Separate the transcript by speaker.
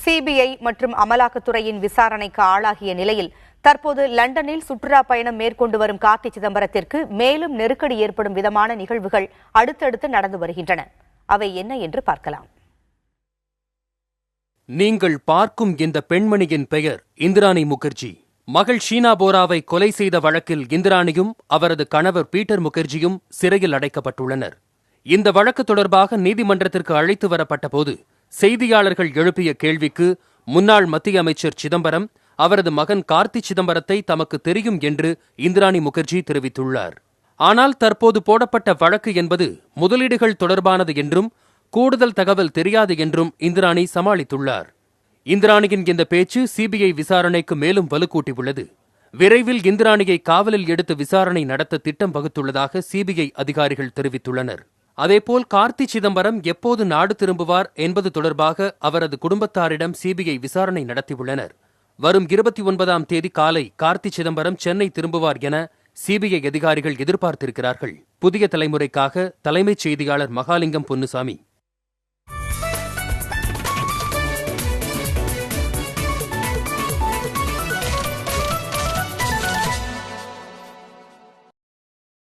Speaker 1: CBI மற்றும் அமலாக்கத்துறையின் விசாரணைக்கு ஆளாகிய நிலையில் தற்போது லண்டனில் சுற்றுலா பயணம் மேற்கொண்டு வரும் கார்த்தி சிதம்பரத்திற்கு மேலும் நெருக்கடி ஏற்படும் விதமான நிகழ்வுகள் அடுத்தடுத்து நடந்து வருகின்றன. அவை என்ன என்று பார்க்கலாம்.
Speaker 2: நீங்கள் பார்க்கும் இந்த பெண்மணியின் பெயர் இந்திராணி முகர்ஜி. மகள் ஷீனா போராவை கொலை செய்த வழக்கில் இந்திராணியும் அவரது கணவர் பீட்டர் முகர்ஜியும் சிறையில் அடைக்கப்பட்டுள்ளனர். இந்த வழக்கு தொடர்பாக நீதிமன்றத்திற்கு அழைத்து வரப்பட்டபோது செய்தியாளர்கள் எழுப்பிய கேள்விக்கு முன்னாள் மத்திய அமைச்சர் சிதம்பரம் அவரது மகன் கார்த்தி சிதம்பரத்தை தமக்கு தெரியும் என்று இந்திராணி முகர்ஜி தெரிவித்துள்ளார். ஆனால் தற்போது போடப்பட்ட வழக்கு என்பது முதலீடுகள் தொடர்பானது என்றும் கூடுதல் தகவல் தெரியாது என்றும் இந்திராணி சமாளித்துள்ளார். இந்திராணியின் இந்த பேச்சு சிபிஐ விசாரணைக்கு மேலும் வலுக்கூட்டியுள்ளது. விரைவில் இந்திராணியை காவலில் எடுத்து விசாரணை நடத்த திட்டம் வகுத்துள்ளதாக சிபிஐ அதிகாரிகள் தெரிவித்துள்ளனர். அதேபோல் கார்த்தி சிதம்பரம் எப்போது நாடு திரும்புவார் என்பது தொடர்பாக அவரது குடும்பத்தாரிடம் சிபிஐ விசாரணை நடத்தியுள்ளனர். வரும் 29ஆம் தேதி காலை கார்த்தி சிதம்பரம் சென்னை திரும்புவார் என சிபிஐ அதிகாரிகள் எதிர்பார்த்திருக்கிறார்கள். புதிய தலைமுறைக்காக தலைமைச் செய்தியாளர் மகாலிங்கம் பொன்னுசாமி.